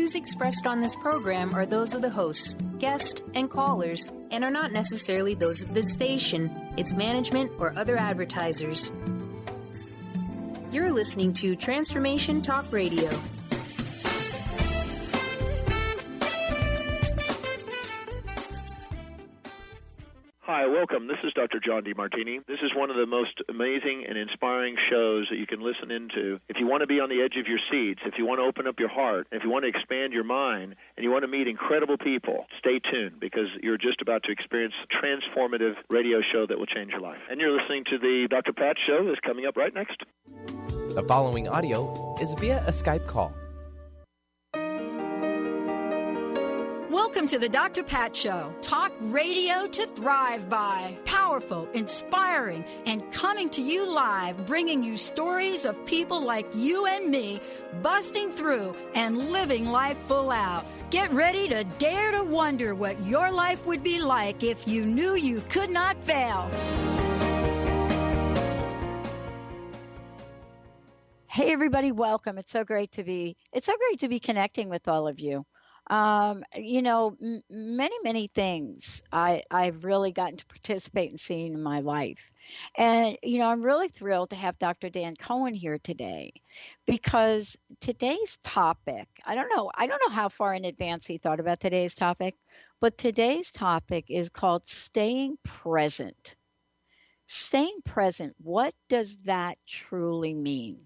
views expressed on this program are those of the hosts, guests, and callers, and are not necessarily those of this station, its management, or other advertisers. You're listening to Transformation Talk Radio. Hi, welcome. This is Dr. John DeMartini. This is one of the most amazing and inspiring shows that you can listen into. If you want to be on the edge of your seats, if you want to open up your heart, if you want to expand your mind, and you want to meet incredible people, stay tuned because you're just about to experience a transformative radio show that will change your life. And you're listening to the Dr. Pat Show that's coming up right next. The following audio is via a Skype call. Welcome to the Dr. Pat Show. Talk radio to thrive by. Powerful, inspiring, and coming to you live, bringing you stories of people like you and me, busting through and living life full out. Get ready to dare to wonder what your life would be like if you knew you could not fail. Hey everybody, welcome. It's so great to be connecting with all of you. Many things I've really gotten to participate in seeing in my life. And, I'm really thrilled to have Dr. Dan Cohen here today because today's topic, I don't know how far in advance he thought about today's topic, but today's topic is called staying present. Staying present, what does that truly mean?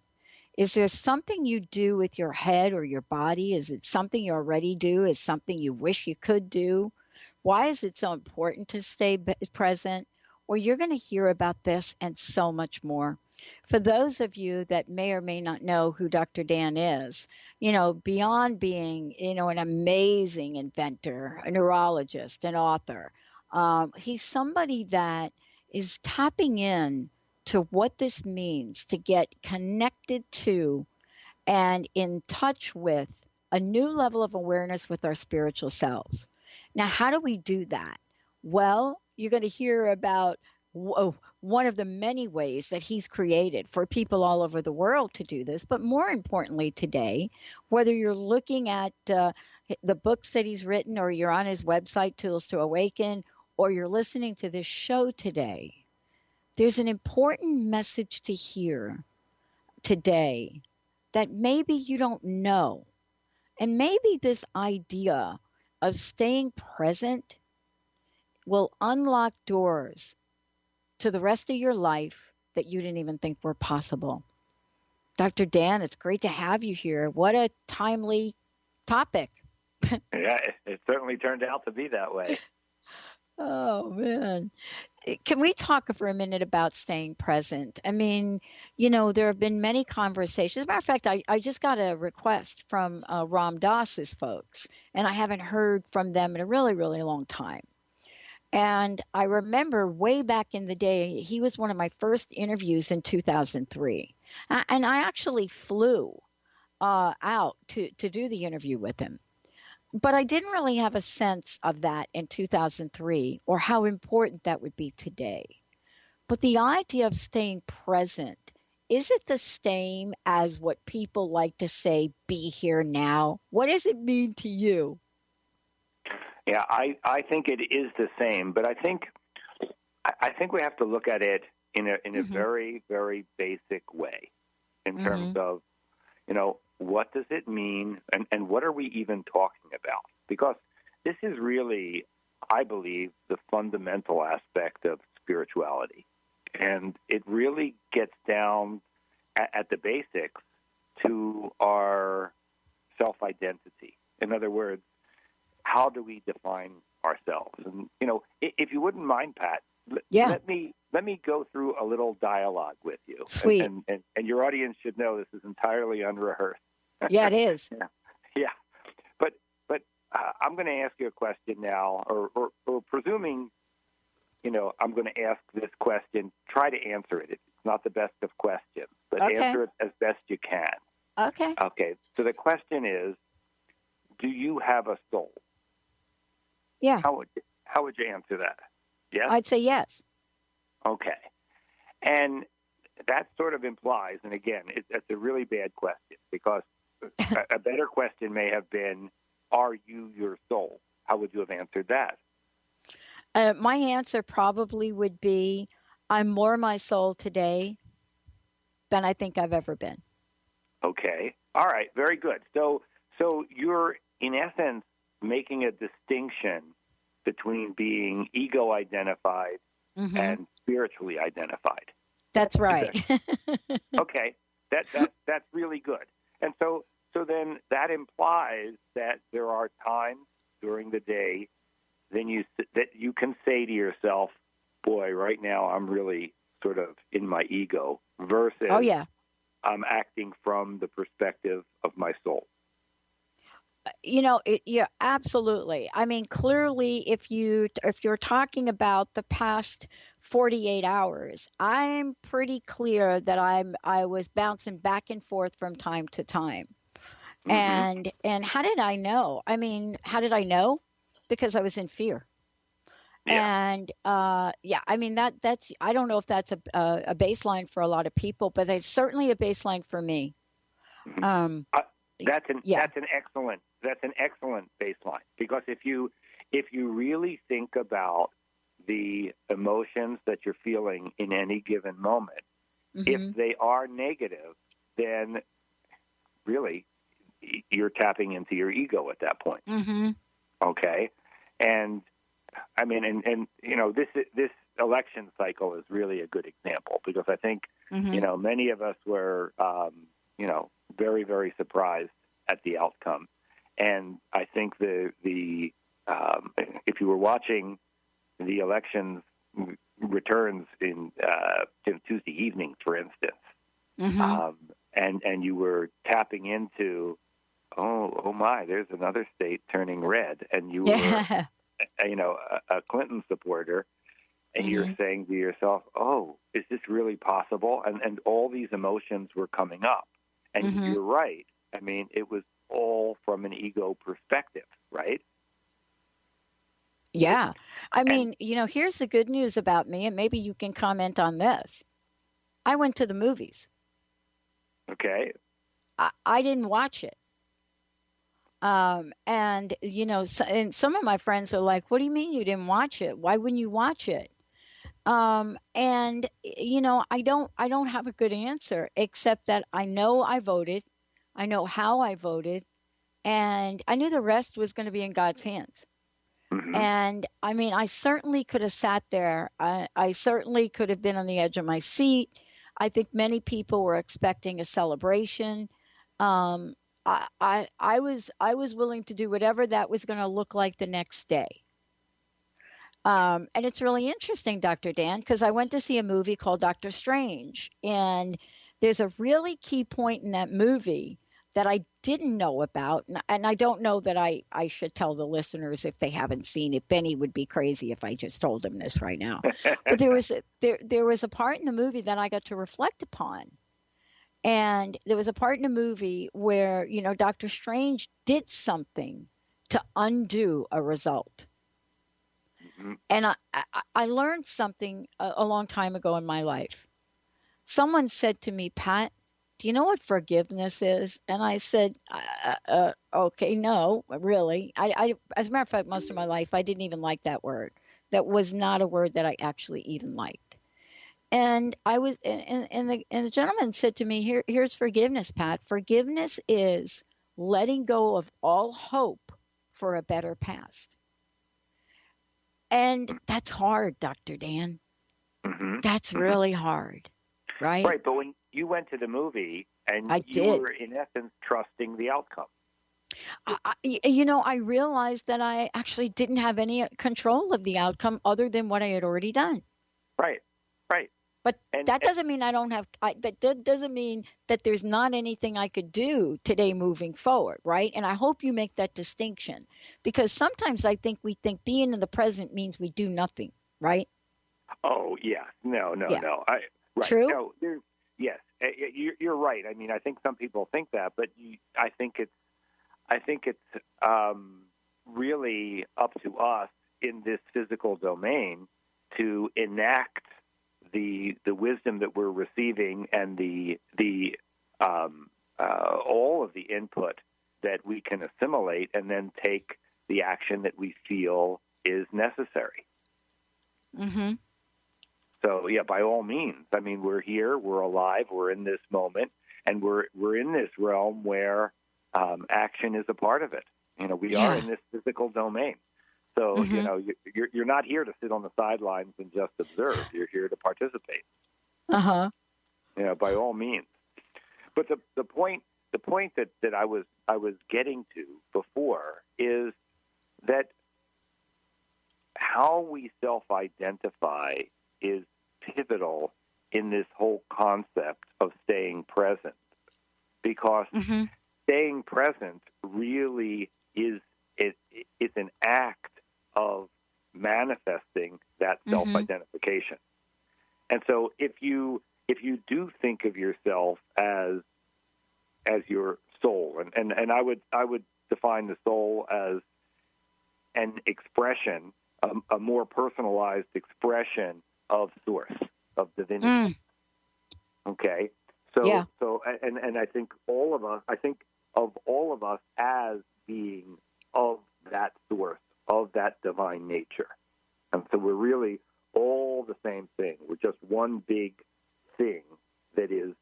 Is there something you do with your head or your body? Is it something you already do? Is it something you wish you could do? Why is it so important to stay present? Well, you're going to hear about this and so much more. For those of you that may or may not know who Dr. Dan is, beyond being, an amazing inventor, a neurologist, an author, he's somebody that is tapping in to what this means to get connected to and in touch with a new level of awareness with our spiritual selves. Now, how do we do that? Well, you're going to hear about one of the many ways that he's created for people all over the world to do this. But more importantly today, whether you're looking at the books that he's written or you're on his website, Tools to Awaken, or you're listening to this show today, there's an important message to hear today that maybe you don't know. And maybe this idea of staying present will unlock doors to the rest of your life that you didn't even think were possible. Dr. Dan, it's great to have you here. What a timely topic. Yeah, it certainly turned out to be that way. Oh, man. Can we talk for a minute about staying present? I mean, there have been many conversations. As a matter of fact, I just got a request from Ram Dass's folks, and I haven't heard from them in a really, really long time. And I remember way back in the day, he was one of my first interviews in 2003. And I actually flew out to do the interview with him. But I didn't really have a sense of that in 2003 or how important that would be today. But the idea of staying present, is it the same as what people like to say, be here now? What does it mean to you? Yeah, I think it is the same, but I think we have to look at it in a very, very basic way in terms of, what does it mean and what are we even talking about? Because this is really, I believe, the fundamental aspect of spirituality. And it really gets down at the basics to our self-identity. In other words, how do we define ourselves? And, if you wouldn't mind, Pat, let me go through a little dialogue with you. Sweet. And your audience should know this is entirely unrehearsed. Yeah, it is. Yeah. But I'm going to ask you a question now, or presuming, I'm going to ask this question, try to answer it. It's not the best of questions, but answer it as best you can. Okay. Okay. So the question is, do you have a soul? Yeah. How would you answer that? Yes? I'd say yes. Okay. And that sort of implies, and again, it's a really bad question because a better question may have been, are you your soul? How would you have answered that? My answer probably would be, I'm more my soul today than I think I've ever been. Okay. All right. Very good. So you're, in essence, making a distinction between being ego-identified and spiritually identified. That's right. Okay. That's really good. And so then that implies that there are times during the day that you can say to yourself, boy, right now I'm really sort of in my ego, versus I'm acting from the perspective of my soul. Yeah, absolutely. I mean, clearly, if you're talking about the past 48 hours, I'm pretty clear that I was bouncing back and forth from time to time. And how did I know? I mean, how did I know? Because I was in fear. Yeah. And I mean, that's, I don't know if that's a baseline for a lot of people, but it's certainly a baseline for me. That's an excellent baseline, because if you really think about the emotions that you're feeling in any given moment, if they are negative, then really you're tapping into your ego at that point. Okay, and I mean, and this election cycle is really a good example, because I think many of us were very, very surprised at the outcome. And I think the if you were watching the elections returns in Tuesday evenings, for instance, and you were tapping into, oh my, there's another state turning red, and you were a Clinton supporter, and you're saying to yourself, oh, is this really possible? And all these emotions were coming up. And you're right. I mean, it was all from an ego perspective, right? Yeah. I mean, here's the good news about me, and maybe you can comment on this. I went to the movies. Okay. I didn't watch it. And, and some of my friends are like, what do you mean you didn't watch it? Why wouldn't you watch it? And, I don't have a good answer, except that I know I voted. I know how I voted, and I knew the rest was going to be in God's hands. And I mean, I certainly could have sat there. I certainly could have been on the edge of my seat. I think many people were expecting a celebration. I was willing to do whatever that was going to look like the next day. And it's really interesting, Dr. Dan, because I went to see a movie called Doctor Strange, and there's a really key point in that movie that I didn't know about, and I don't know that I should tell the listeners if they haven't seen it. Benny would be crazy if I just told him this right now. But there was a part in the movie that I got to reflect upon. And there was a part in the movie where, Doctor Strange did something to undo a result. And I learned something a long time ago in my life. Someone said to me, Pat, do you know what forgiveness is? And I said, okay, no, really. I, as a matter of fact, most of my life, I didn't even like that word. That was not a word that I actually even liked. And I was, and the gentleman said to me, here's forgiveness, Pat. Forgiveness is letting go of all hope for a better past. And that's hard, Dr. Dan. That's really hard, right? Right, but when you went to the movie and were, in essence, trusting the outcome. I realized that I actually didn't have any control of the outcome other than what I had already done. Right. But that doesn't mean I don't have. That doesn't mean that there's not anything I could do today moving forward, right? And I hope you make that distinction, because sometimes I think we think being in the present means we do nothing, right? Oh yeah, no. Right. True. No, yes, you're right. I mean, I think some people think that, but I think it's really up to us in this physical domain to enact the wisdom that we're receiving and the all of the input that we can assimilate and then take the action that we feel is necessary. Mm-hmm. So, yeah, by all means. I mean, we're here, we're alive, we're in this moment, and we're in this realm where action is a part of it. You know, we are in this physical domain. So, you know, you're not here to sit on the sidelines and just observe. You're here to participate. Uh-huh. You know, by all means. But the point that I was getting to before is that how we self-identify is pivotal in this whole concept of staying present, because staying present really is an act of manifesting that self-identification. And so if you do think of yourself as your soul, and I would define the soul as an expression, a more personalized expression of source, of divinity. Okay, so and I think of all of us as being of that source, of that divine nature, and so we're really all the same thing. We're just one big thing that is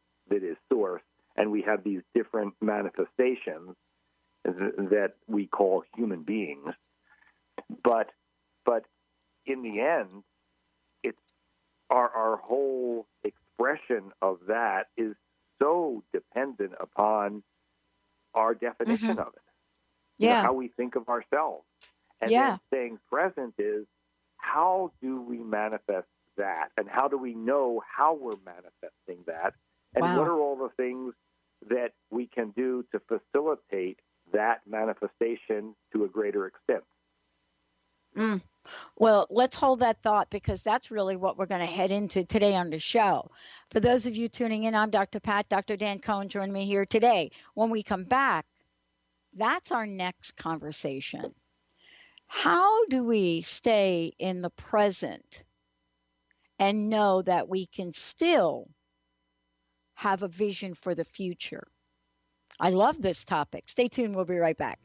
source, and we have these different manifestations that we call human beings. But in the end, it's our whole expression of that is so dependent upon our definition of it. You know, how we think of ourselves. And then staying present is, how do we manifest that? And how do we know how we're manifesting that? And what are all the things that we can do to facilitate that manifestation to a greater extent? Well, let's hold that thought, because that's really what we're going to head into today on the show. For those of you tuning in, I'm Dr. Pat. Dr. Dan Cohen joined me here today. When we come back, that's our next conversation. How do we stay in the present and know that we can still have a vision for the future? I love this topic. Stay tuned. We'll be right back.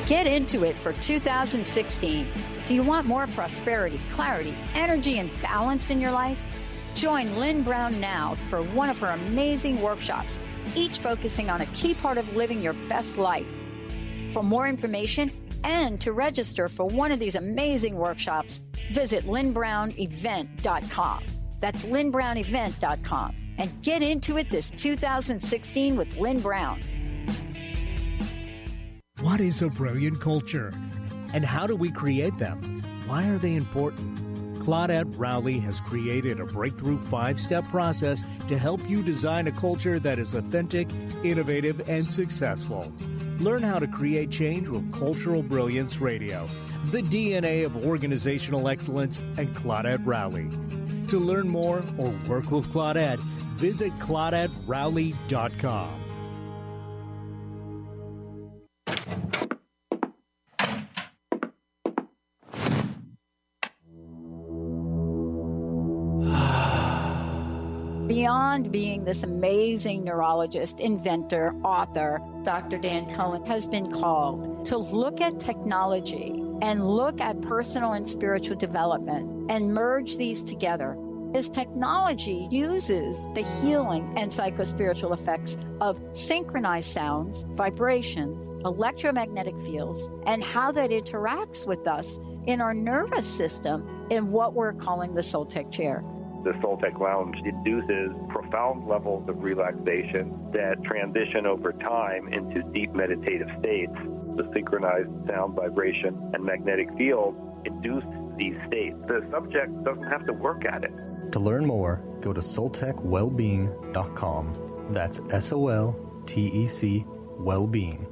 Get into it for 2016. Do you want more prosperity, clarity, energy, and balance in your life? Join Lynn Brown now for one of her amazing workshops, each focusing on a key part of living your best life. For more information and to register for one of these amazing workshops, visit lynnbrownevent.com. That's lynnbrownevent.com. And get into it this 2016 with Lynn Brown. What is a brilliant culture? And how do we create them? Why are they important? Claudette Rowley has created a breakthrough 5-step process to help you design a culture that is authentic, innovative, and successful. Learn how to create change with Cultural Brilliance Radio, the DNA of organizational excellence, and Claudette Rowley. To learn more or work with Claudette, visit ClaudetteRowley.com. Beyond being this amazing neurologist, inventor, author, Dr. Dan Cohen has been called to look at technology and look at personal and spiritual development and merge these together. This technology uses the healing and psychospiritual effects of synchronized sounds, vibrations, electromagnetic fields, and how that interacts with us in our nervous system in what we're calling the Soul Tech chair. The Soul Tech Lounge induces profound levels of relaxation that transition over time into deep meditative states. The synchronized sound, vibration, and magnetic field induce these states. The subject doesn't have to work at it. To learn more, go to soultechwellbeing.com. That's SOLTEC Wellbeing.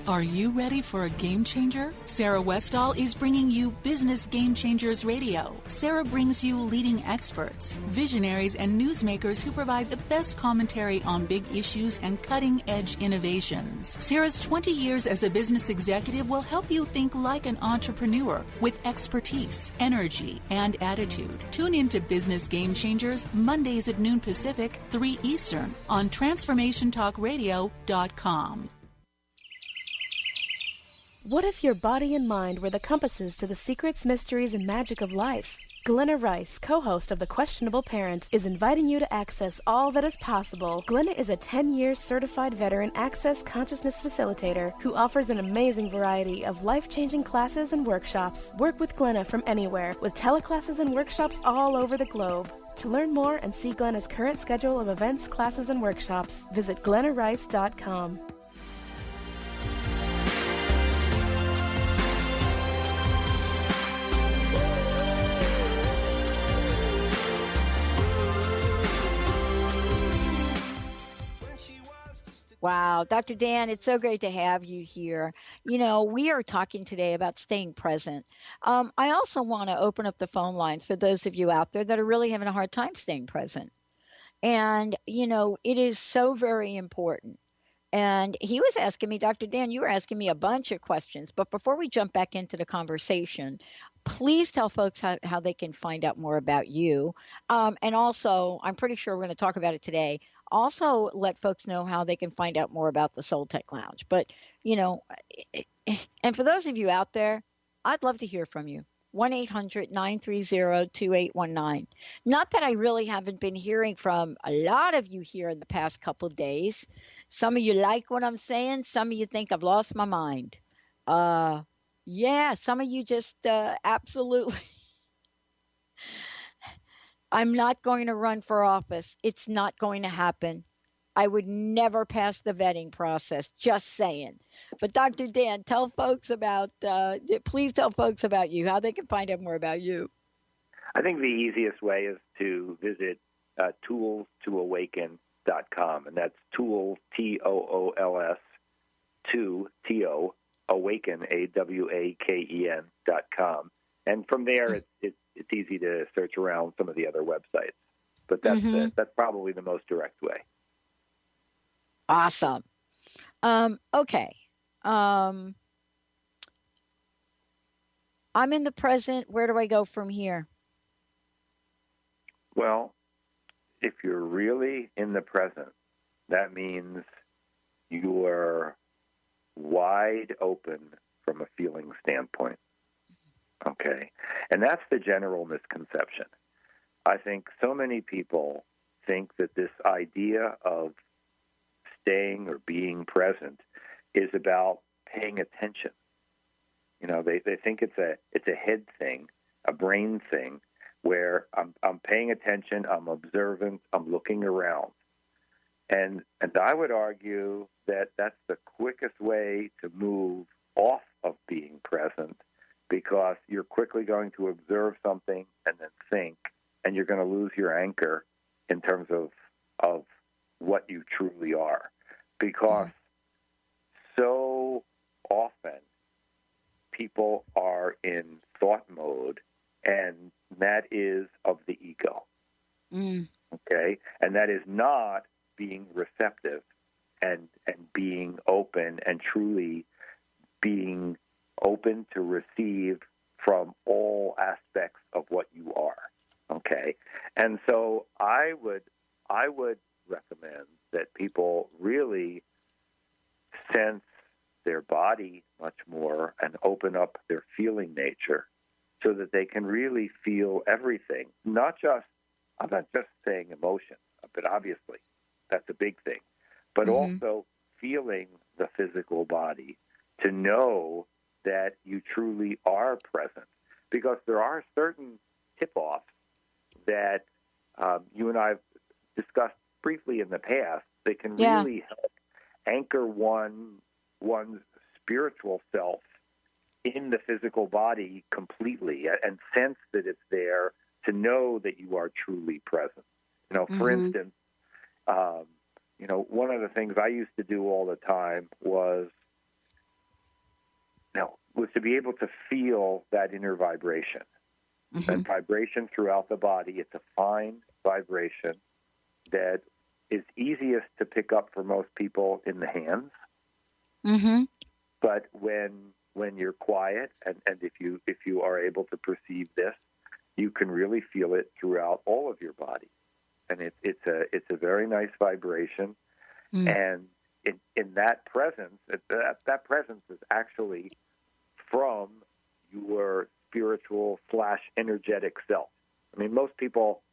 Are you ready for a game changer? Sarah Westall is bringing you Business Game Changers Radio. Sarah brings you leading experts, visionaries, and newsmakers who provide the best commentary on big issues and cutting-edge innovations. Sarah's 20 years as a business executive will help you think like an entrepreneur with expertise, energy, and attitude. Tune in to Business Game Changers Mondays at noon Pacific, 3 Eastern on TransformationTalkRadio.com. What if your body and mind were the compasses to the secrets, mysteries, and magic of life? Glenna Rice, co-host of The Questionable Parent, is inviting you to access all that is possible. Glenna is a 10-year certified veteran access consciousness facilitator who offers an amazing variety of life-changing classes and workshops. Work with Glenna from anywhere, with teleclasses and workshops all over the globe. To learn more and see Glenna's current schedule of events, classes, and workshops, visit glennarice.com. Wow, Dr. Dan, it's so great to have you here. You know, we are talking today about staying present. I also want to open up the phone lines for those of you out there that are really having a hard time staying present. And, you know, it is so very important. And he was asking me, Dr. Dan, you were asking me a bunch of questions. But before we jump back into the conversation, please tell folks how they can find out more about you. And also, I'm pretty sure we're going to talk about it today. Also, let folks know how they can find out more about the Soul Tech Lounge. But, you know, and for those of you out there, I'd love to hear from you. 1-800-930-2819. Not that I really haven't been hearing from a lot of you here in the past couple of days. Some of you like what I'm saying. Some of you think I've lost my mind. Yeah, some of you just absolutely. I'm not going to run for office. It's not going to happen. I would never pass the vetting process, just saying. But Dr. Dan, tell folks about, please tell folks about you, how they can find out more about you. I think the easiest way is to visit toolstoawaken.com, and that's tools, Tools, awaken, AWAKEN.com. And from there, it's easy to search around some of the other websites. But that's probably the most direct way. Awesome. Okay. I'm in the present. Where do I go from here? Well, if you're really in the present, that means you are wide open from a feeling standpoint. Okay. And that's the general misconception. I think so many people think that this idea of staying or being present is about paying attention. You know, they think it's a head thing, a brain thing, where I'm paying attention, I'm observant, I'm looking around. And I would argue that that's the quickest way to move off of being present, because you're quickly going to observe something and then think, and you're going to lose your anchor in terms of what you truly are. Because so often people are in thought mode, and that is of the ego. Okay? And that is not being receptive and being open and truly being open to receive from all aspects of what you are. Okay? And so I would recommend that people really sense their body much more and open up their feeling nature so that they can really feel everything. I'm not just saying emotion, but obviously that's a big thing, but also feeling the physical body to know that you truly are present. Because there are certain tip-offs that you and I have discussed briefly in the past that can really help anchor one's spiritual self in the physical body completely and sense that it's there, to know that you are truly present. You know, for instance, you know, one of the things I used to do all the time was was to be able to feel that inner vibration. That vibration throughout the body. It's a fine vibration that is easiest to pick up for most people in the hands. But when you're quiet, and if you are able to perceive this, you can really feel it throughout all of your body. And it's a very nice vibration. And in that presence, that presence is actually from your spiritual / energetic self. I mean, most people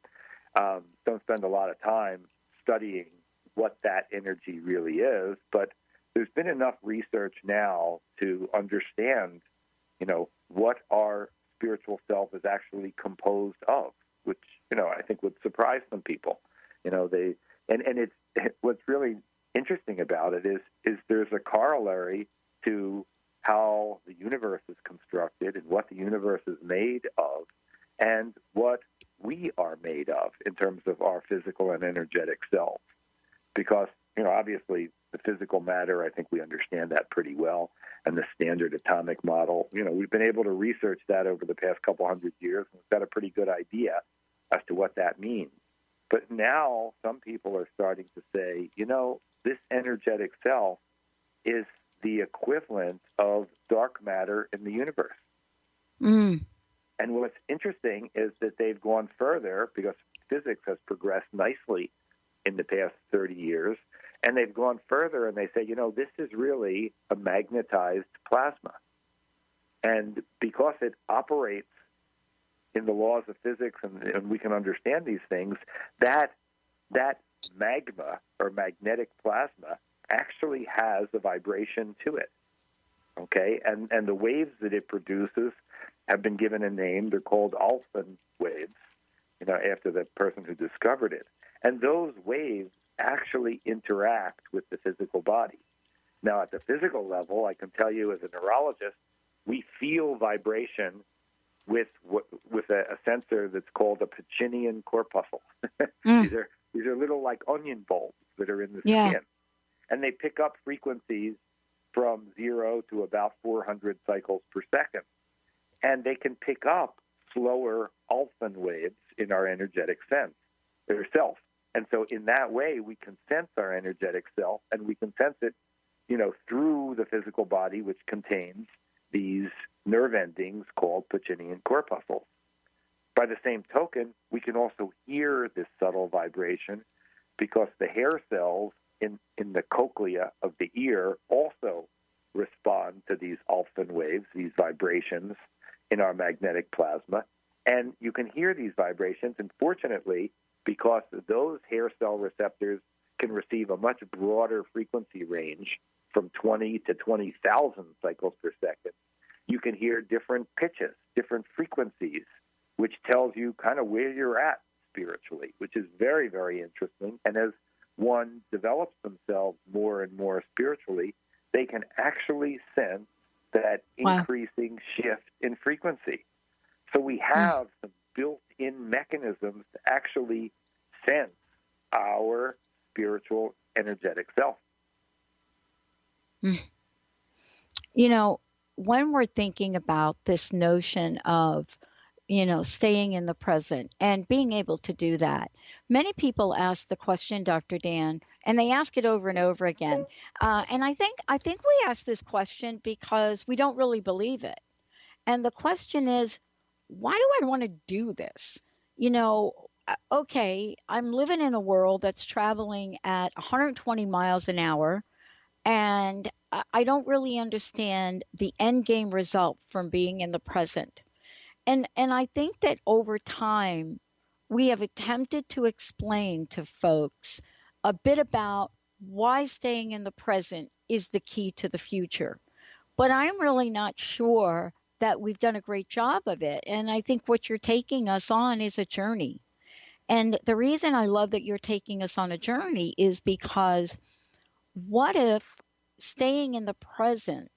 don't spend a lot of time studying what that energy really is, but there's been enough research now to understand, what our spiritual self is actually composed of, which, I think would surprise some people. It's what's really interesting about it is there's a corollary to how the universe is constructed and what the universe is made of and what we are made of in terms of our physical and energetic selves. Because, obviously the physical matter, I think we understand that pretty well, and the standard atomic model, we've been able to research that over the past couple hundred years, and we've got a pretty good idea as to what that means. But now some people are starting to say, this energetic self is the equivalent of dark matter in the universe. And what's interesting is that they've gone further, because physics has progressed nicely in the past 30 years, and they've gone further and they say, this is really a magnetized plasma. And because it operates in the laws of physics and we can understand these things, that magma or magnetic plasma actually has a vibration to it. Okay? And the waves that it produces have been given a name. They're called Alfvén waves, after the person who discovered it. And those waves actually interact with the physical body. Now, at the physical level, I can tell you as a neurologist, we feel vibration with a sensor that's called a Pacinian corpuscle. These are little like onion bulbs that are in the skin. And they pick up frequencies from 0 to about 400 cycles per second. And they can pick up slower Alfvén waves in our energetic sense, or self. And so in that way, we can sense our energetic self, and we can sense it, through the physical body, which contains these nerve endings called Pacinian corpuscles. By the same token, we can also hear this subtle vibration because the hair cells in the cochlea of the ear also respond to these Alfvén waves, these vibrations in our magnetic plasma. And you can hear these vibrations, and fortunately, because those hair cell receptors can receive a much broader frequency range from 20 to 20,000 cycles per second, you can hear different pitches, different frequencies, which tells you kind of where you're at spiritually, which is very, very interesting. And as one develops themselves more and more spiritually, they can actually sense that increasing shift in frequency. So we have some built-in mechanisms to actually sense our spiritual energetic self. When we're thinking about this notion of, staying in the present and being able to do that, many people ask the question, Dr. Dan, and they ask it over and over again. And I think we ask this question because we don't really believe it. And the question is, why do I want to do this? Okay, I'm living in a world that's traveling at 120 miles an hour, and I don't really understand the end game result from being in the present. And I think that over time, we have attempted to explain to folks a bit about why staying in the present is the key to the future. But I'm really not sure that we've done a great job of it. And I think what you're taking us on is a journey. And the reason I love that you're taking us on a journey is because what if staying in the present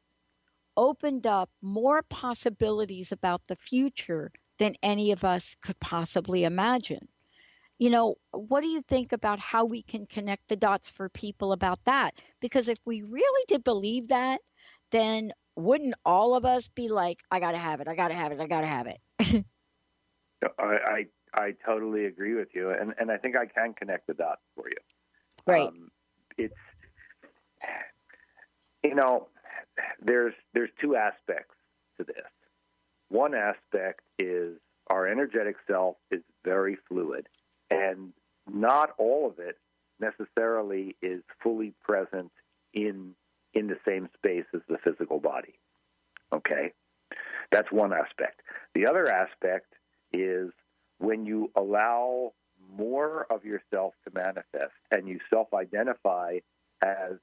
opened up more possibilities about the future than any of us could possibly imagine? What do you think about how we can connect the dots for people about that? Because if we really did believe that, then wouldn't all of us be like, I got to have it, I got to have it, I got to have it? I totally agree with you, and I think I can connect the dots for you. Great. It's, there's two aspects to this. One aspect is our energetic self is very fluid, and not all of it necessarily is fully present in the same space as the physical body. Okay? That's one aspect. The other aspect is when you allow more of yourself to manifest and you self-identify as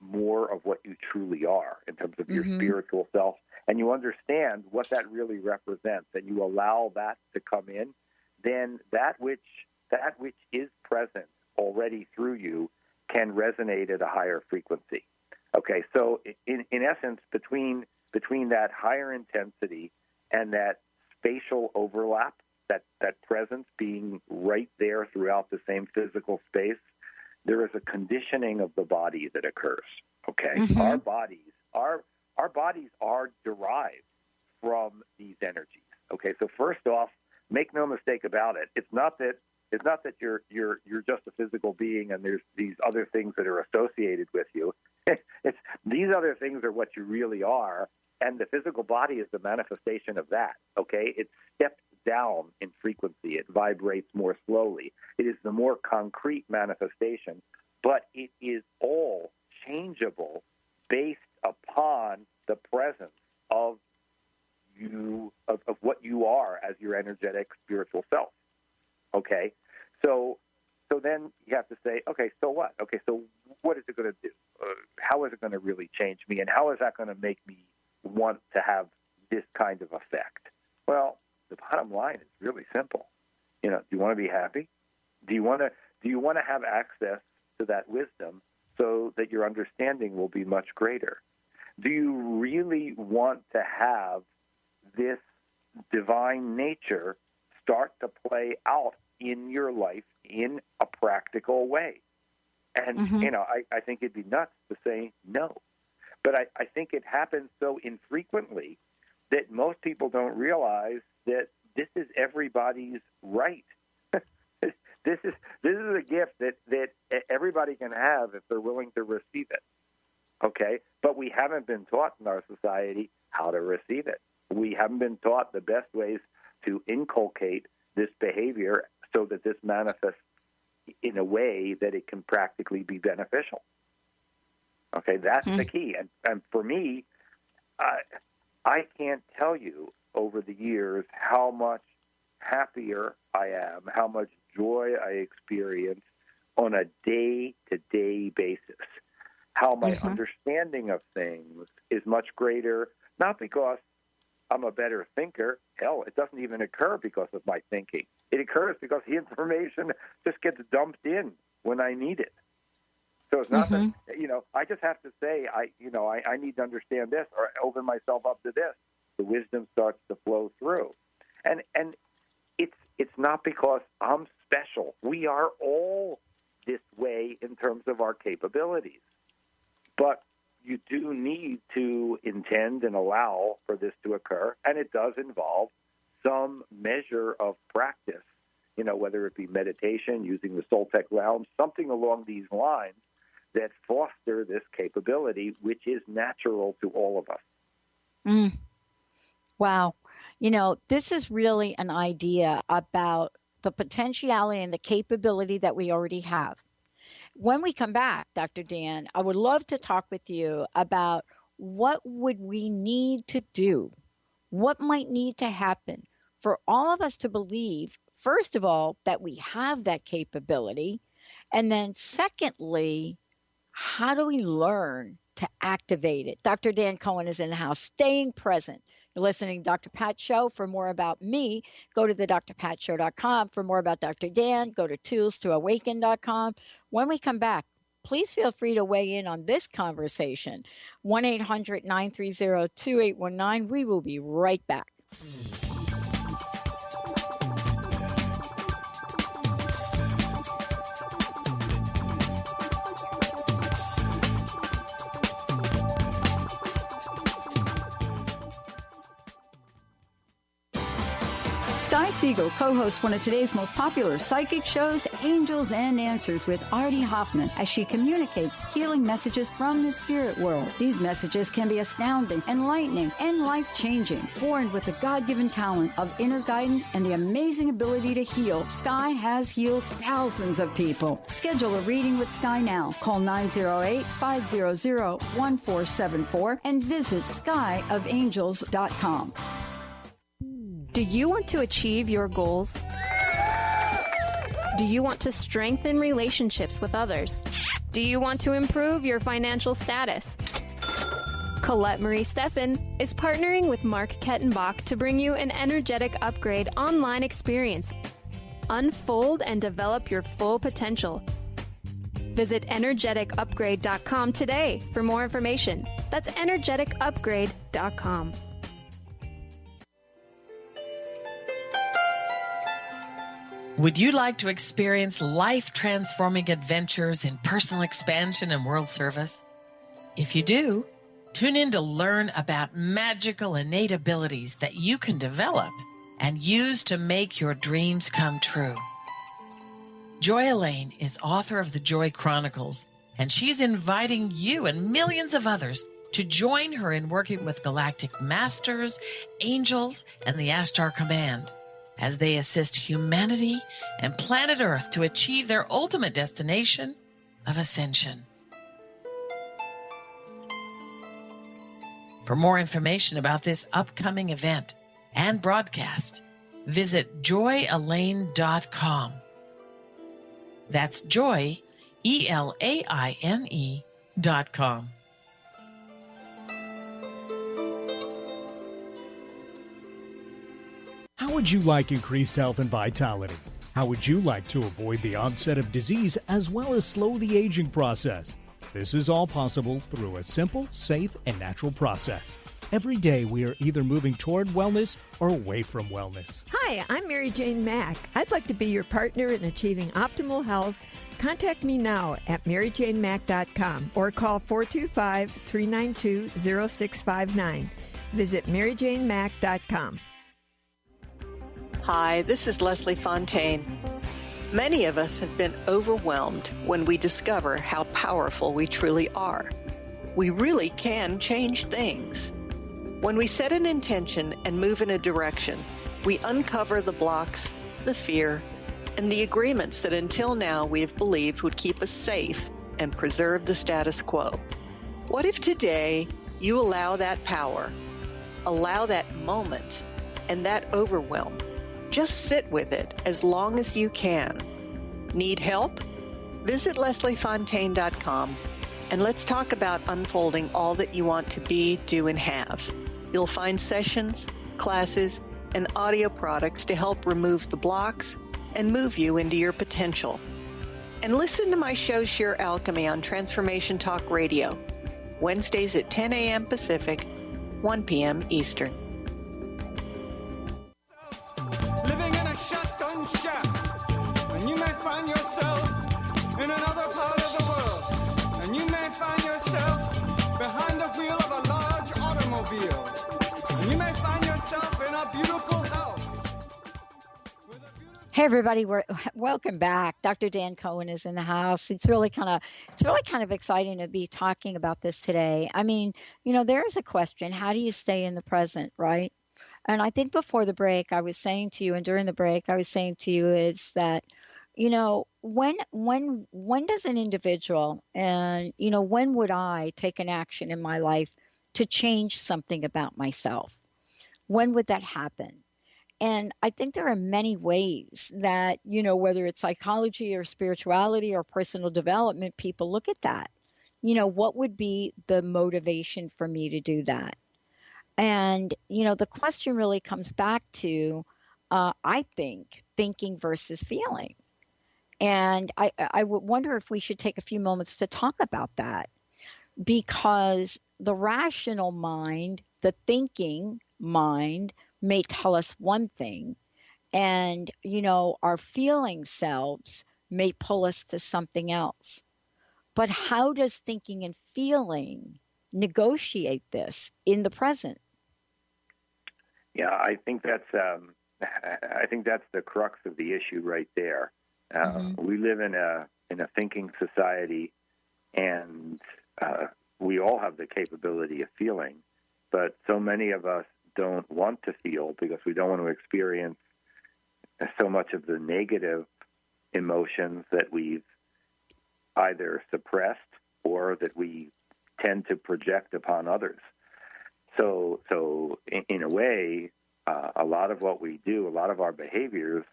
more of what you truly are in terms of your spiritual self, and you understand what that really represents, and you allow that to come in, then that which is present already through you can resonate at a higher frequency. Okay, so in essence, between that higher intensity and that spatial overlap, that presence being right there throughout the same physical space, there is a conditioning of the body that occurs. Okay, our bodies are derived from these energies. Okay, so first off, make no mistake about it. It's not that you're just a physical being and there's these other things that are associated with you. It's these other things are what you really are, and the physical body is the manifestation of that. Okay, it steps down in frequency. It vibrates more slowly. It is the more concrete manifestation, but it is all changeable based upon the presence of you, of what you are as your energetic spiritual self. Okay, so then you have to say, okay, so what? Okay, so what is it going to do? How is it going to really change me, and how is that going to make me want to have this kind of effect? Well, the bottom line is really simple. Do you want to be happy? Do you want to have access to that wisdom so that your understanding will be much greater? Do you really want to have this divine nature start to play out in your life in a practical way? And, I think it'd be nuts to say no. But I think it happens so infrequently that most people don't realize that this is everybody's right. This is a gift that everybody can have if they're willing to receive it. Okay? But we haven't been taught in our society how to receive it. We haven't been taught the best ways to inculcate this behavior so that this manifests in a way that it can practically be beneficial. Okay, that's the key. And for me, I can't tell you over the years how much happier I am, how much joy I experience on a day-to-day basis, how my understanding of things is much greater, not because I'm a better thinker. Hell, it doesn't even occur because of my thinking. It occurs because the information just gets dumped in when I need it. So it's not that, I just have to say, I need to understand this or open myself up to this. The wisdom starts to flow through. And it's not because I'm special. We are all this way in terms of our capabilities. But you do need to intend and allow for this to occur, and it does involve some measure of practice, whether it be meditation, using the Soltech Lounge, something along these lines that foster this capability, which is natural to all of us. Wow. This is really an idea about the potentiality and the capability that we already have. When we come back, Dr. Dan, I would love to talk with you about what would we need to do, what might need to happen for all of us to believe, first of all, that we have that capability, and then secondly, how do we learn to activate it? Dr. Dan Cohen is in the house, staying present. You're listening to Dr. Pat Show. For more about me, go to thedrpatshow.com. For more about Dr. Dan, go to toolstoawaken.com. When we come back, please feel free to weigh in on this conversation. 1-800-930-2819. We will be right back. Sky Siegel co-hosts one of today's most popular psychic shows, Angels and Answers, with Artie Hoffman, as she communicates healing messages from the spirit world. These messages can be astounding, enlightening, and life-changing. Born with the God-given talent of inner guidance and the amazing ability to heal, Sky has healed thousands of people. Schedule a reading with Sky now. Call 908-500-1474 and visit skyofangels.com. Do you want to achieve your goals? Do you want to strengthen relationships with others? Do you want to improve your financial status? Colette Marie Steffen is partnering with Mark Kettenbach to bring you an energetic upgrade online experience. Unfold and develop your full potential. Visit energeticupgrade.com today for more information. That's energeticupgrade.com. Would you like to experience life-transforming adventures in personal expansion and world service? If you do, tune in to learn about magical innate abilities that you can develop and use to make your dreams come true. Joy Elaine is author of the Joy Chronicles, and she's inviting you and millions of others to join her in working with galactic masters, angels, and the Ashtar Command as they assist humanity and planet Earth to achieve their ultimate destination of ascension. For more information about this upcoming event and broadcast, visit joyelaine.com. That's joy, ELAINE.com. How would you like increased health and vitality? How would you like to avoid the onset of disease as well as slow the aging process? This is all possible through a simple, safe, and natural process. Every day we are either moving toward wellness or away from wellness. Hi, I'm Mary Jane Mack. I'd like to be your partner in achieving optimal health. Contact me now at maryjanemack.com or call 425-392-0659. Visit maryjanemack.com. Hi, this is Leslie Fontaine. Many of us have been overwhelmed when we discover how powerful we truly are. We really can change things. When we set an intention and move in a direction, we uncover the blocks, the fear, and the agreements that until now we have believed would keep us safe and preserve the status quo. What if today you allow that power, allow that moment, and that overwhelm? Just sit with it as long as you can. Need help? Visit lesliefontaine.com and let's talk about unfolding all that you want to be, do, and have. You'll find sessions, classes, and audio products to help remove the blocks and move you into your potential. And listen to my show, Sheer Alchemy, on Transformation Talk Radio, Wednesdays at 10 a.m. Pacific, 1 p.m. Eastern. Living in a shotgun shack, and you may find yourself in another part of the world, and you may find yourself behind the wheel of a large automobile, and you may find yourself in a beautiful house. Hey everybody, welcome back. Dr. Dan Cohen is in the house. It's really kind of exciting to be talking about this today. I mean, there's a question: how do you stay in the present, right? And I think before the break, I was saying to you, and during the break, I was saying to you, is that, when does an individual, and, when would I take an action in my life to change something about myself? When would that happen? And I think there are many ways that, whether it's psychology or spirituality or personal development, people look at that. What would be the motivation for me to do that? And, the question really comes back to, I think, thinking versus feeling. And I would wonder if we should take a few moments to talk about that, because the rational mind, the thinking mind, may tell us one thing, and, our feeling selves may pull us to something else. But how does thinking and feeling negotiate this in the present? Yeah, I think that's I think that's the crux of the issue right there. We live in a thinking society, and we all have the capability of feeling, but so many of us don't want to feel because we don't want to experience so much of the negative emotions that we've either suppressed or that we tend to project upon others. So in a way, a lot of what we do, a lot of our behaviors,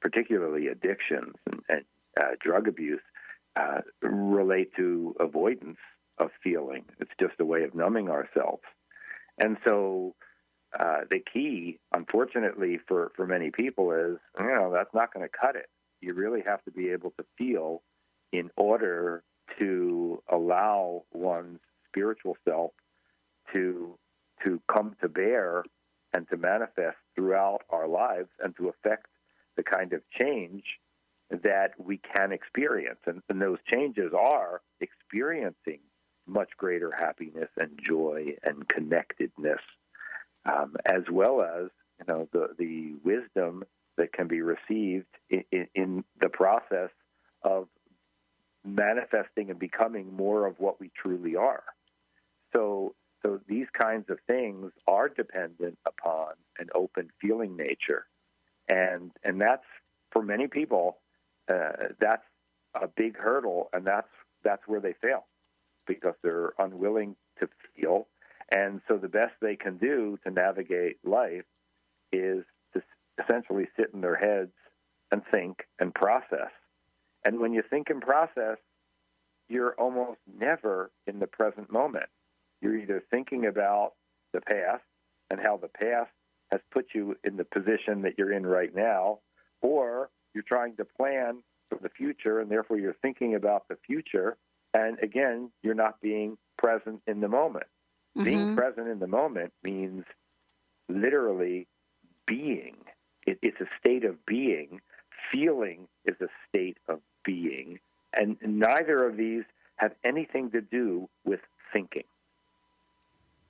particularly addictions and drug abuse, relate to avoidance of feeling. It's just a way of numbing ourselves. And so the key, unfortunately, for many people is, that's not going to cut it. You really have to be able to feel in order to allow one's spiritual self to come to bear and to manifest throughout our lives and to affect the kind of change that we can experience. And those changes are experiencing much greater happiness and joy and connectedness, as well as the wisdom that can be received in the process of manifesting and becoming more of what we truly are. So these kinds of things are dependent upon an open feeling nature. And that's, for many people, that's a big hurdle, and that's where they fail, because they're unwilling to feel. And so the best they can do to navigate life is to essentially sit in their heads and think and process. And when you think and process, you're almost never in the present moment. You're either thinking about the past and how the past has put you in the position that you're in right now, or you're trying to plan for the future, and therefore you're thinking about the future. And again, you're not being present in the moment. Mm-hmm. Being present in the moment means literally being. It's a state of being. Feeling is a state of being. And neither of these have anything to do with thinking.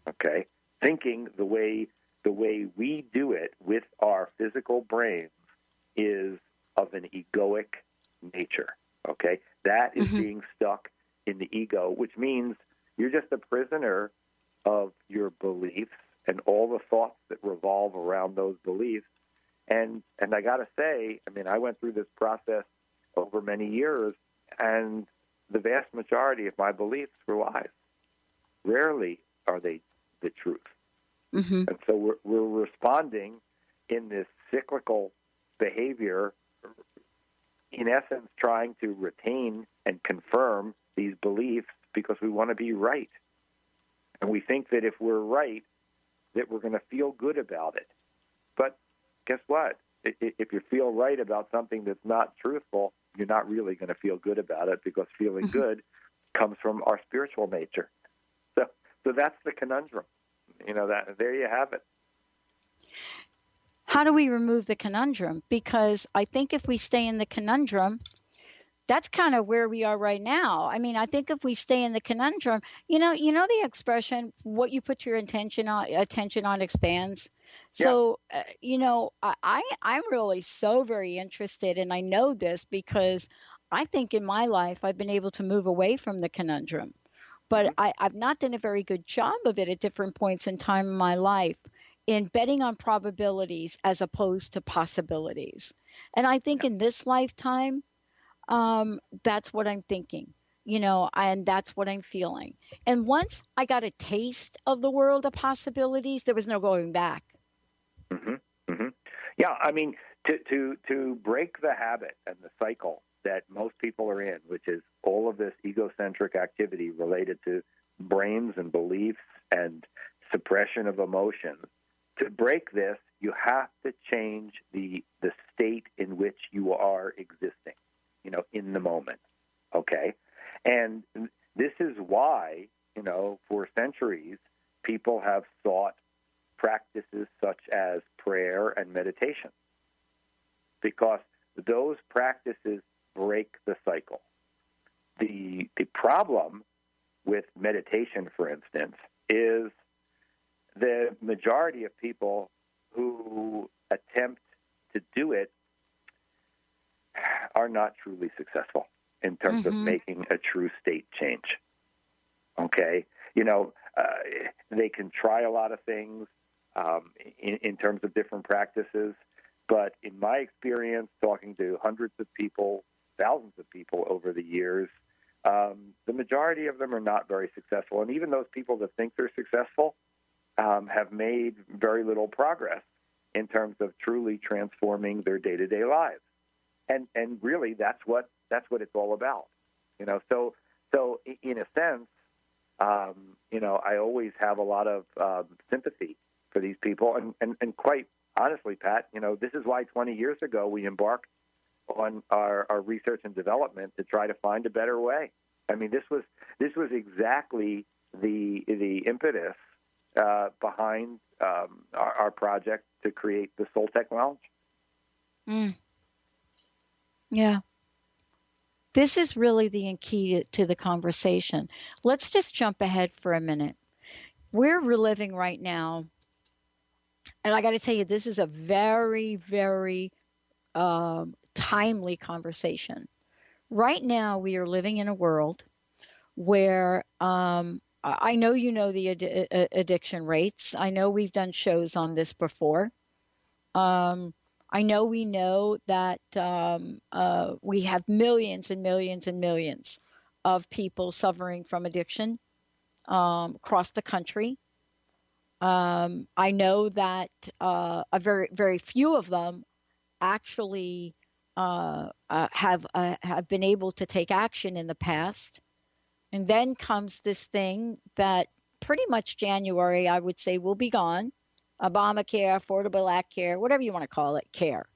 Okay? Thinking, the way we do it with our physical brains, is of an egoic nature. Okay? That is being stuck in the ego, which means you're just a prisoner of your beliefs and all the thoughts that revolve around those beliefs. And I got to say, I went through this process over many years, and the vast majority of my beliefs were lies. Rarely are they the truth. Mm-hmm. And so we're responding in this cyclical behavior, in essence, trying to retain and confirm these beliefs because we want to be right. And we think that if we're right, that we're going to feel good about it. But guess what? If you feel right about something that's not truthful, you're not really going to feel good about it, because feeling good comes from our spiritual nature. So that's the conundrum. There you have it. How do we remove the conundrum? Because I think if we stay in the conundrum, that's kind of where we are right now. I think if we stay in the conundrum, you know the expression, what you put your attention on expands. So, I'm really so very interested, and I know this because I think in my life I've been able to move away from the conundrum, but I've not done a very good job of it at different points in time in my life, in betting on probabilities as opposed to possibilities. And I think in this lifetime, that's what I'm thinking, and that's what I'm feeling. And once I got a taste of the world of possibilities, there was no going back. Mm-hmm. Mm-hmm. Yeah, to break the habit and the cycle that most people are in, which is all of this egocentric activity related to brains and beliefs and suppression of emotions, to break this, you have to change the state in which you are existing, in the moment, okay? And this is why, for centuries, people have sought practices such as prayer and meditation, because those practices break the cycle. The problem with meditation, for instance, is the majority of people who attempt to do it are not truly successful in terms of making a true state change. Okay? They can try a lot of things in terms of different practices, but in my experience, talking to hundreds of people, thousands of people over the years, the majority of them are not very successful. And even those people that think they're successful have made very little progress in terms of truly transforming their day-to-day lives. And really, that's what it's all about. So in a sense, I always have a lot of sympathy for these people. And quite honestly, Pat, this is why 20 years ago we embarked on our research and development to try to find a better way. I mean, this was exactly the impetus behind our project to create the Soul Technology. Yeah. This is really the key to the conversation. Let's just jump ahead for a minute. We're reliving right now, and I got to tell you, this is a very, very timely conversation. Right now, we are living in a world where I know you know the addiction rates. I know we've done shows on this before. I know we know that we have millions and millions and millions of people suffering from addiction across the country. I know that a very, very few of them actually have been able to take action in the past. And then comes this thing that pretty much January, I would say, will be gone. Obamacare, Affordable Act Care, whatever you want to call it, care.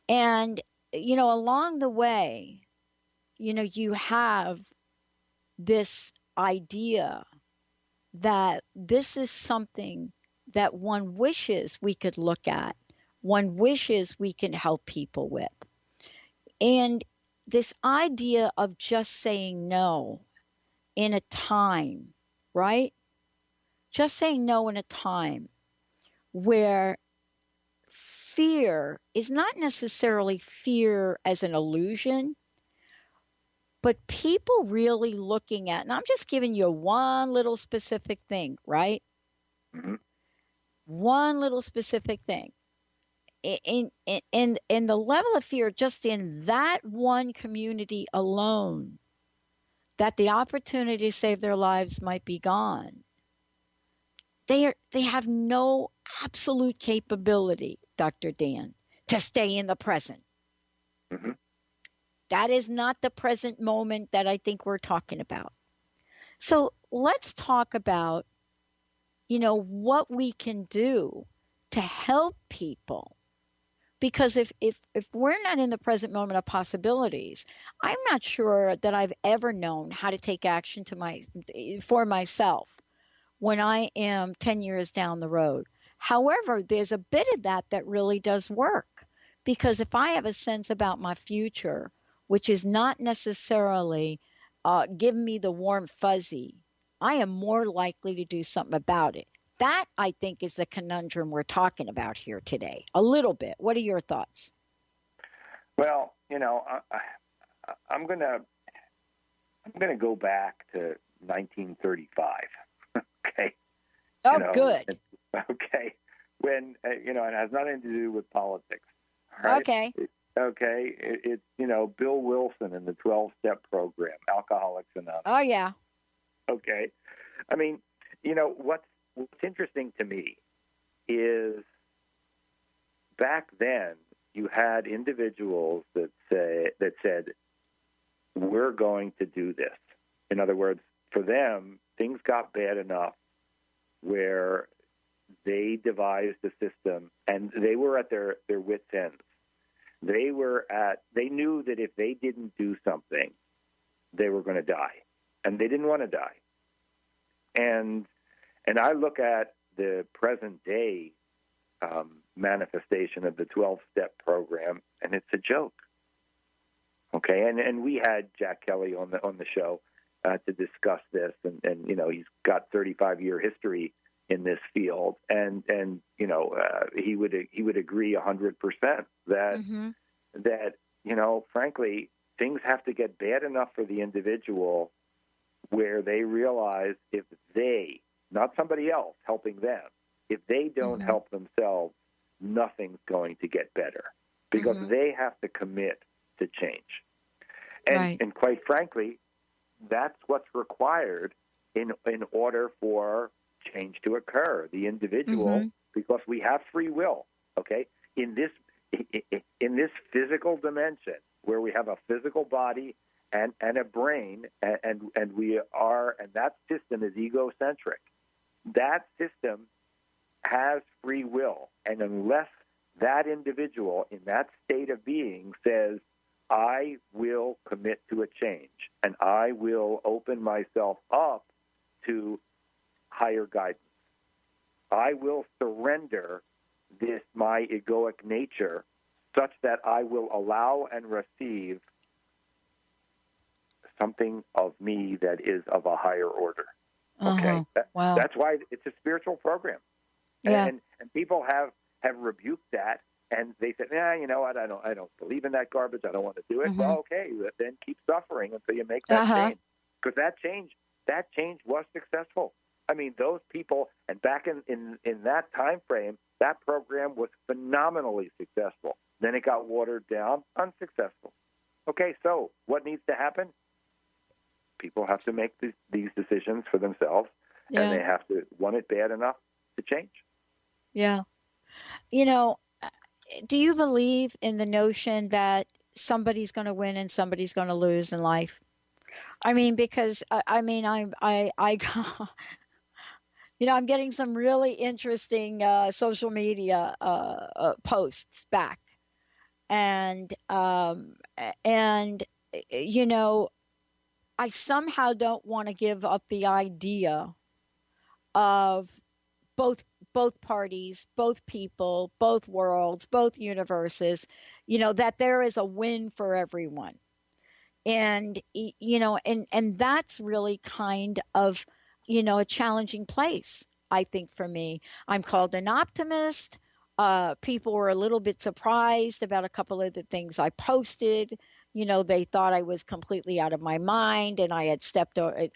And, along the way, you have this idea that this is something that one wishes we could look at, one wishes we can help people with. And this idea of just saying no in a time, right? Just saying no in a time where fear is not necessarily fear as an illusion, but people really looking at, and I'm just giving you one little specific thing, right? One little specific thing. In the level of fear, just in that one community alone, that the opportunity to save their lives might be gone. They have no absolute capability, Dr. Dan, to stay in the present. That is not the present moment that I think we're talking about. So let's talk about, what we can do to help people. Because if we're not in the present moment of possibilities, I'm not sure that I've ever known how to take action for myself when I am 10 years down the road. However, there's a bit of that really does work. Because if I have a sense about my future, which is not necessarily giving me the warm fuzzy, I am more likely to do something about it. That, I think, is the conundrum we're talking about here today. A little bit. What are your thoughts? Well, I'm gonna go back to 1935. Okay. Good. Okay. When and it has nothing to do with politics. Right? Okay. It's Bill Wilson and the 12-step program, Alcoholics Anonymous. Oh yeah. Okay. I mean, what's interesting to me is back then you had individuals that said, we're going to do this. In other words, for them, things got bad enough where they devised a system, and they were at their wits' ends. They knew that if they didn't do something, they were going to die, and they didn't want to die. And I look at the present day manifestation of the 12-step program, and it's a joke. Okay, and we had Jack Kelly on the show to discuss this, and he's got 35-year history in this field, and you know, he would agree 100% that that, you know, frankly, things have to get bad enough for the individual where they realize if they, not somebody else helping them, if they don't help themselves, nothing's going to get better, because they have to commit to change. And quite frankly, that's what's required in order for change to occur. The individual, because we have free will, okay? In this physical dimension where we have a physical body and a brain, and we are, and that system is egocentric. That system has free will, and unless that individual in that state of being says, I will commit to a change, and I will open myself up to higher guidance, I will surrender this, my egoic nature, such that I will allow and receive something of me that is of a higher order. Okay, wow. That's why it's a spiritual program. Yeah. And people have rebuked that, and they said, you know what, I don't believe in that garbage. I don't want to do it. Well, okay, then keep suffering until you make that change, because that change was successful. I mean, those people, and back in that time frame, that program was phenomenally successful. Then it got watered down, unsuccessful. Okay, so what needs to happen? People have to make these decisions for themselves, and they have to want it bad enough to change. Yeah. You know, do you believe in the notion that somebody's going to win and somebody's going to lose in life? I mean, because I'm getting some really interesting social media posts back, and you know, I somehow don't want to give up the idea of both parties, both people, both worlds, both universes, you know, that there is a win for everyone. And, you know, and that's really kind of, you know, a challenging place, I think, for me. I'm called an optimist. People were a little bit surprised about a couple of the things I posted. You know, they thought I was completely out of my mind and I had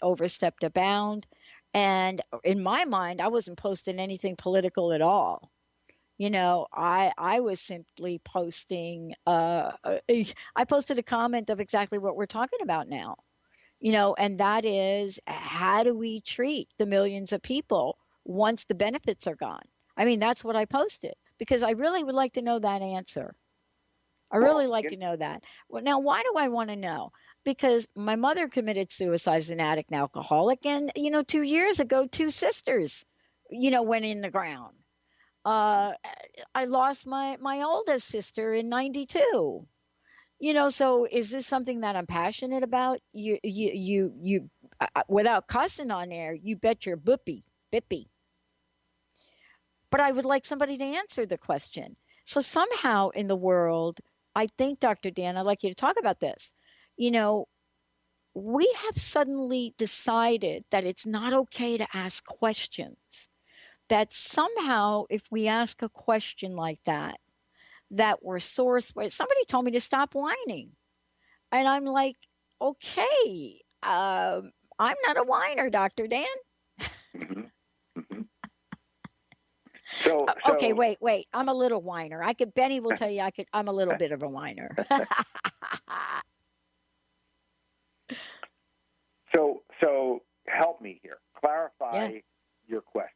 overstepped a bound. And in my mind, I wasn't posting anything political at all. You know, I was simply posting, I posted a comment of exactly what we're talking about now, you know, and that is, how do we treat the millions of people once the benefits are gone? I mean, that's what I posted, because I really would like to know that answer. I really like to know that. Well, now, why do I want to know? Because my mother committed suicide as an addict and alcoholic. And, you know, 2 years ago, 2 sisters, you know, went in the ground. I lost my oldest sister in 92. You know, so is this something that I'm passionate about? You without cussing on air, you bet your bippy. But I would like somebody to answer the question. So somehow in the world, I think, Dr. Dan, I'd like you to talk about this. You know, we have suddenly decided that it's not okay to ask questions. That somehow, if we ask a question like that we're sourced. Somebody told me to stop whining. And I'm like, okay, I'm not a whiner, Dr. Dan. So okay, wait. I'm a little whiner. Benny will tell you I'm a little bit of a whiner. So help me here. Clarify your question.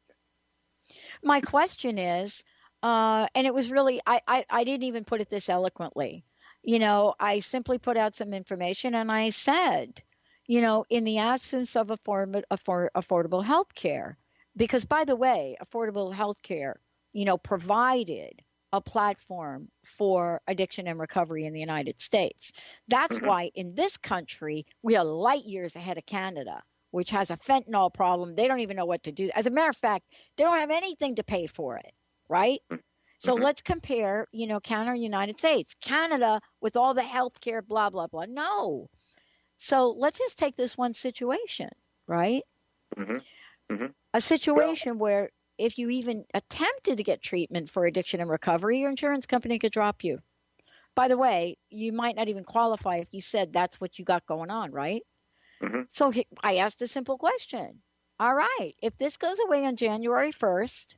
My question is, and it was really, I didn't even put it this eloquently. You know, I simply put out some information and I said, you know, in the absence of affordable health care, because, by the way, affordable health care, you know, provided a platform for addiction and recovery in the United States. That's why in this country, we are light years ahead of Canada, which has a fentanyl problem. They don't even know what to do. As a matter of fact, they don't have anything to pay for it, right? So let's compare, you know, Canada and United States. Canada, with all the health care, blah, blah, blah. No. So let's just take this one situation, right? A situation where if you even attempted to get treatment for addiction and recovery, your insurance company could drop you. By the way, you might not even qualify if you said that's what you got going on, right? Mm-hmm. So I asked a simple question. All right, if this goes away on January 1st,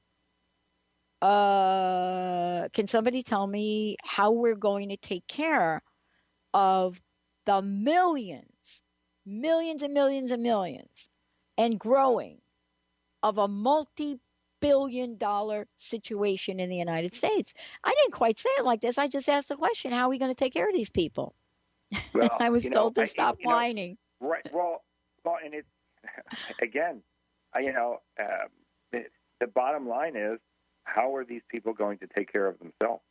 can somebody tell me how we're going to take care of the millions and millions and millions and growing of a multi-billion-dollar situation in the United States? I didn't quite say it like this. I just asked the question, how are we going to take care of these people? Well, I was told to stop whining. Right. Well, and it's, again, the bottom line is, how are these people going to take care of themselves?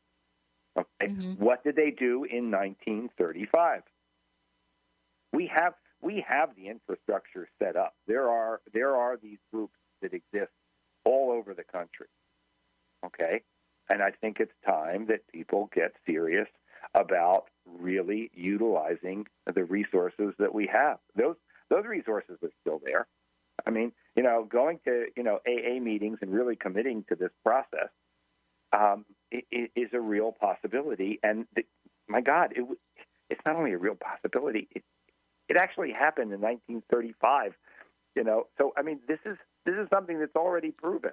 Okay. Mm-hmm. What did they do in 1935? We have the infrastructure set up. There are these groups that exist all over the country. Okay? And I think it's time that people get serious about really utilizing the resources that we have. Those resources are still there. I mean, going to, AA meetings and really committing to this process is a real possibility. And my God, it's not only a real possibility, it actually happened in 1935, So, I mean, this is something that's already proven.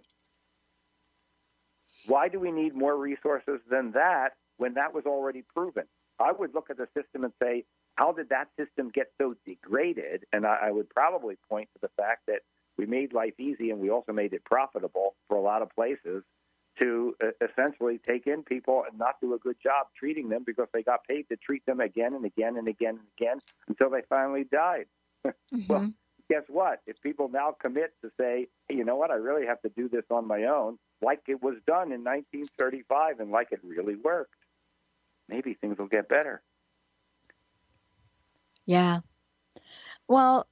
Why do we need more resources than that when that was already proven? I would look at the system and say, how did that system get so degraded? And I would probably point to the fact that we made life easy and we also made it profitable for a lot of places to essentially take in people and not do a good job treating them because they got paid to treat them again and again and again and again until they finally died. Mm-hmm. Well, guess what? If people now commit to say, hey, you know what, I really have to do this on my own, like it was done in 1935 and like it really worked, maybe things will get better. Yeah. Well,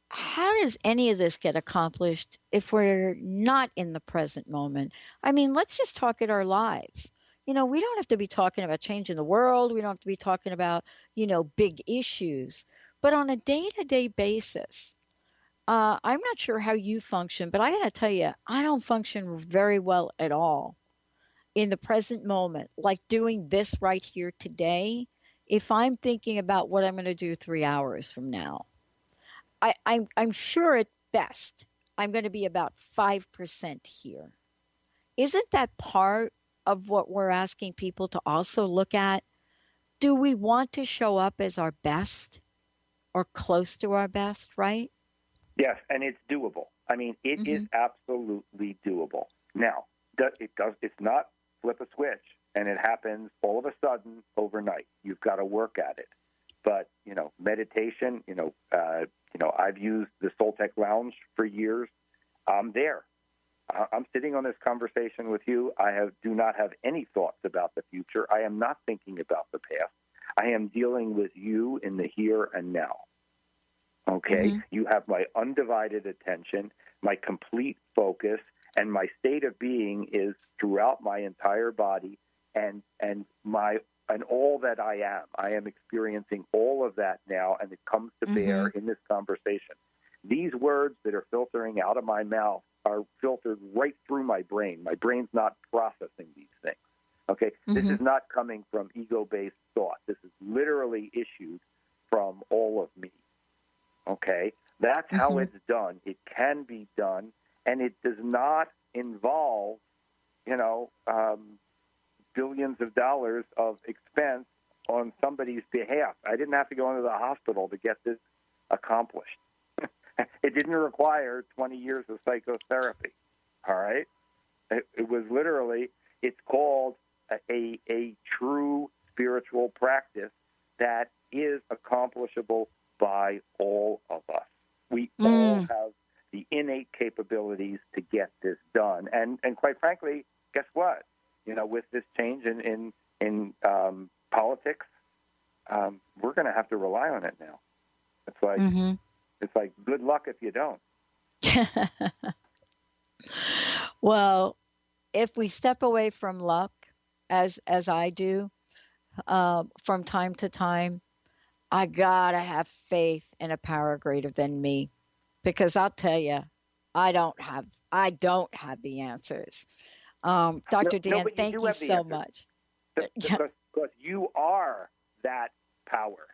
how does any of this get accomplished if we're not in the present moment? I mean, let's just talk at our lives. We don't have to be talking about changing the world. We don't have to be talking about, big issues. But on a day-to-day basis, I'm not sure how you function, but I got to tell you, I don't function very well at all in the present moment, like doing this right here today. If I'm thinking about what I'm going to do 3 hours from now, I'm sure at best I'm going to be about 5% here. Isn't that part of what we're asking people to also look at? Do we want to show up as our best or close to our best, right? Yes, and it's doable. I mean, it is absolutely doable. Now, it's not flip a switch and it happens all of a sudden overnight. You've got to work at it. But, meditation, I've used the Soltech Lounge for years. I'm there. I'm sitting on this conversation with you. Do not have any thoughts about the future. I am not thinking about the past. I am dealing with you in the here and now. Okay? Mm-hmm. You have my undivided attention, my complete focus, and my state of being is throughout my entire body and all that I am. I am experiencing all of that now, and it comes to bear in this conversation. These words that are filtering out of my mouth are filtered right through my brain. My brain's not processing these things. Okay? This is not coming from ego-based thought. This is literally issued from all of me. Okay? That's how it's done. It can be done, and it does not involve, billions of dollars of expense on somebody's behalf. I didn't have to go into the hospital to get this accomplished. It didn't require 20 years of psychotherapy. All right? It was literally, it's called a true spiritual practice that is accomplishable by all of us. We all have the innate capabilities to get this done. And quite frankly, guess what? With this change in politics, we're going to have to rely on it now. It's like good luck if you don't. Well, if we step away from luck, as I do, from time to time, I gotta have faith in a power greater than me, because I'll tell you, I don't I don't have the answers. Dr. Dan, thank you so much. Because you are that power.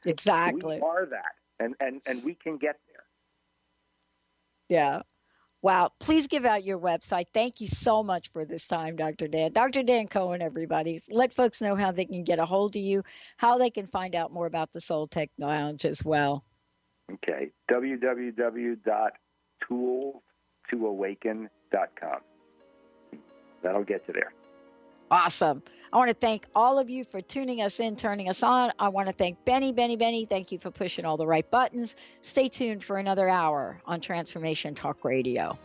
Exactly. We are that, and we can get there. Yeah. Wow. Please give out your website. Thank you so much for this time, Dr. Dan. Dr. Dan Cohen, everybody. Let folks know how they can get a hold of you, how they can find out more about the Soul Tech Lounge as well. Okay. www.toolstoawaken.com. That'll get you there. Awesome. I want to thank all of you for tuning us in, turning us on. I want to thank Benny. Thank you for pushing all the right buttons. Stay tuned for another hour on Transformation Talk Radio.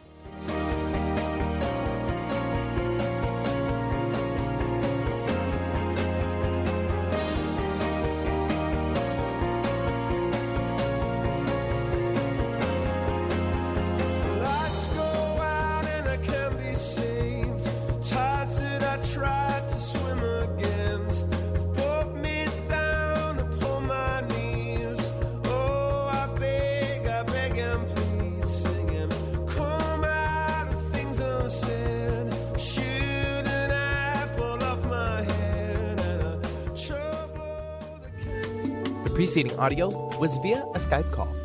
Preceding audio was via a Skype call.